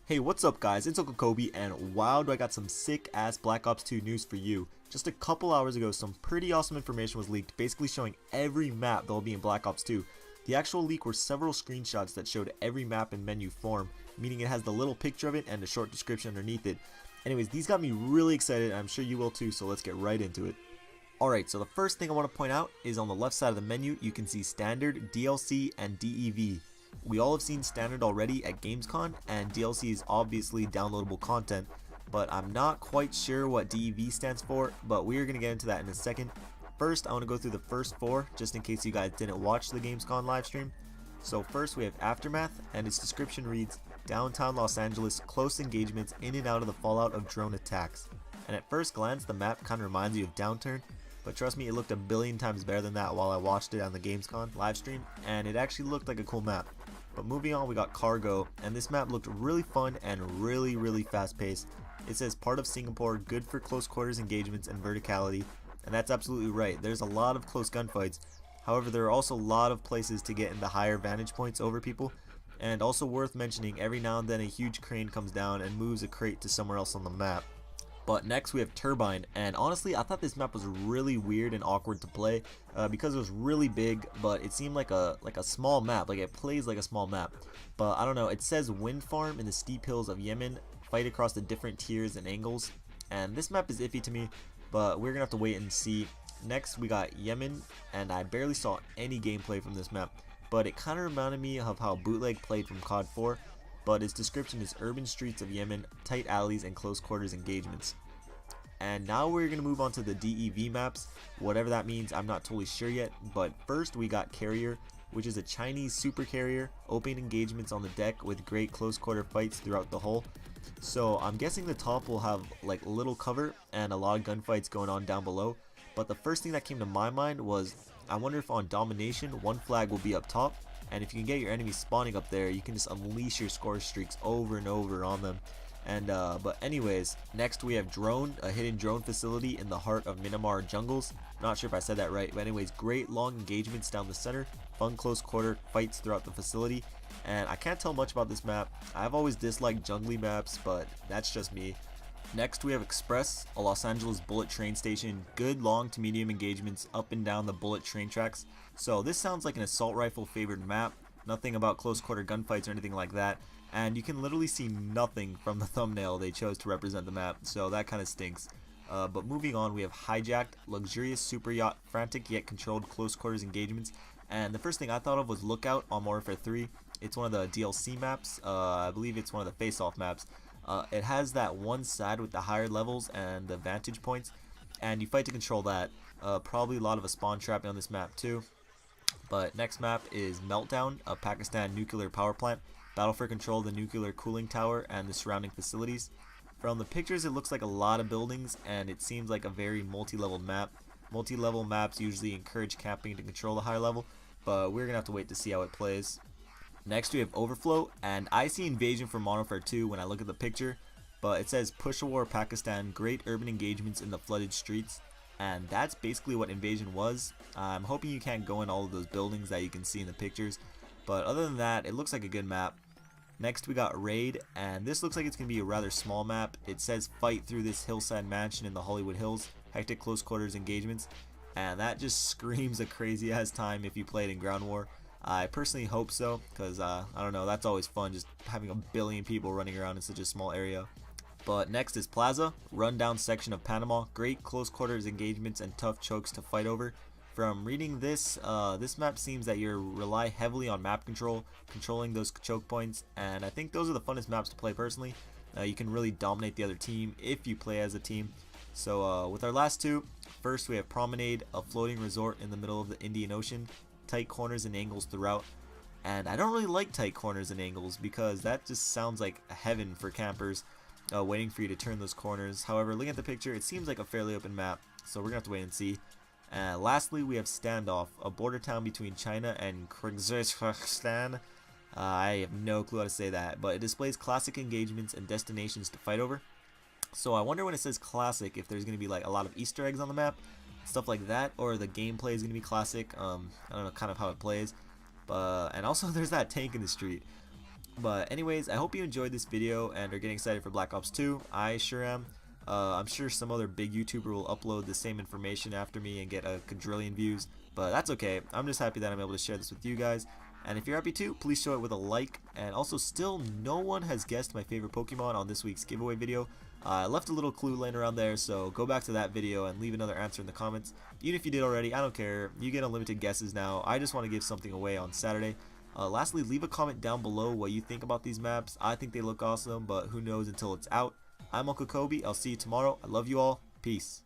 Hey, what's up guys, it's Uncle Kobe, and wow do I got some sick ass Black Ops 2 news for you. Just a couple hours ago, some pretty awesome information was leaked, basically showing every map that will be in Black Ops 2. The actual leak were several screenshots that showed every map in menu form, meaning it has the little picture of it and a short description underneath it. Anyways, these got me really excited, and I'm sure you will too, so let's get right into it. Alright, so the first thing I want to point out is on the left side of the menu, you can see Standard, DLC, and DEV. We all have seen Standard already at Gamescom, and DLC is obviously downloadable content, but I'm not quite sure what DEV stands for, but we're going to get into that in a second. First, I want to go through the first four, just in case you guys didn't watch the Gamescom livestream. So first we have Aftermath, and its description reads, Downtown Los Angeles, close engagements in and out of the fallout of drone attacks. And at first glance, the map kind of reminds you of Downturn, but trust me, it looked a billion times better than that while I watched it on the Gamescom livestream, and it actually looked like a cool map. But moving on, we got Cargo, and this map looked really fun and really fast paced. It says part of Singapore, good for close quarters engagements and verticality, and that's absolutely right. There's a lot of close gunfights. However, there are also a lot of places to get into higher vantage points over people, and also worth mentioning, every now and then a huge crane comes down and moves a crate to somewhere else on the map. But next we have Turbine, and honestly I thought this map was really weird and awkward to play because it was really big, but it seemed like a small map, like it plays like a small map. But I don't know, it says wind farm in the steep hills of Yemen, fight across the different tiers and angles, and this map is iffy to me, but we're gonna have to wait and see. Next we got Yemen, and I barely saw any gameplay from this map, but it kind of reminded me of how Bootleg played from COD 4. But its description is urban streets of Yemen, tight alleys, and close quarters engagements. And now we're going to move on to the DEV maps. Whatever that means, I'm not totally sure yet, but first we got Carrier, which is a Chinese super carrier, open engagements on the deck with great close quarter fights throughout the hull. So I'm guessing the top will have like little cover and a lot of gunfights going on down below, but the first thing that came to my mind was, I wonder if on Domination, one flag will be up top, and if you can get your enemies spawning up there, you can just unleash your score streaks over and over on them. And but anyways, next we have Drone, a hidden drone facility in the heart of Myanmar jungles. Not sure if I said that right, but anyways, great long engagements down the center, fun close quarter fights throughout the facility. And I can't tell much about this map. I've always disliked jungly maps, but that's just me. Next we have Express, a Los Angeles bullet train station, good long to medium engagements up and down the bullet train tracks. So this sounds like an assault rifle favored map, nothing about close quarter gunfights or anything like that, and you can literally see nothing from the thumbnail they chose to represent the map, so that kind of stinks. But moving on, we have Hijacked, luxurious super yacht, frantic yet controlled close quarters engagements, and the first thing I thought of was Lookout on Modern Warfare 3. It's one of the DLC maps, I believe it's one of the face-off maps. It has that one side with the higher levels and the vantage points, and you fight to control that. Probably a lot of a spawn trapping on this map too. But next map is Meltdown, a Pakistan nuclear power plant. Battle for control of the nuclear cooling tower and the surrounding facilities. From the pictures it looks like a lot of buildings, and it seems like a very multi-level map. Multi-level maps usually encourage camping to control the higher level, but we're gonna have to wait to see how it plays. Next we have Overflow, and I see Invasion from Modern Warfare 2 when I look at the picture, but it says Peshawar, Pakistan, great urban engagements in the flooded streets, and that's basically what Invasion was. I'm hoping you can't go in all of those buildings that you can see in the pictures, but other than that, it looks like a good map. Next we got Raid, and this looks like it's going to be a rather small map. It says fight through this hillside mansion in the Hollywood Hills, hectic close quarters engagements, and that just screams a crazy ass time if you played in Ground War. I personally hope so, because I don't know, that's always fun, just having a billion people running around in such a small area. But next is Plaza, rundown section of Panama, great close quarters engagements and tough chokes to fight over. From reading this, this map seems that you rely heavily on map control, controlling those choke points, and I think those are the funnest maps to play personally. You can really dominate the other team if you play as a team. So with our last two, first we have Promenade, a floating resort in the middle of the Indian Ocean, tight corners and angles throughout. And I don't really like tight corners and angles because that just sounds like heaven for campers waiting for you to turn those corners. However, looking at the picture, it seems like a fairly open map, so we're gonna have to wait and see. Lastly, we have Standoff, a border town between China and Kyrgyzstan. I have no clue how to say that, but it displays classic engagements and destinations to fight over. So I wonder when it says classic if there's going to be like a lot of Easter eggs on the map, stuff like that, or the gameplay is going to be classic. I don't know kind of how it plays, but and also there's that tank in the street. But anyways, I hope you enjoyed this video and are getting excited for Black Ops 2. I sure am. I'm sure some other big YouTuber will upload the same information after me and get a quadrillion views, but that's okay. I'm just happy that I'm able to share this with you guys. And if you're happy too, please show it with a like. And also, still no one has guessed my favorite Pokemon on this week's giveaway video. I left a little clue laying around there, so go back to that video and leave another answer in the comments. Even if you did already, I don't care. You get unlimited guesses now. I just want to give something away on Saturday. Lastly, leave a comment down below what you think about these maps. I think they look awesome, but who knows until it's out. I'm Uncle Kobe. I'll see you tomorrow. I love you all. Peace.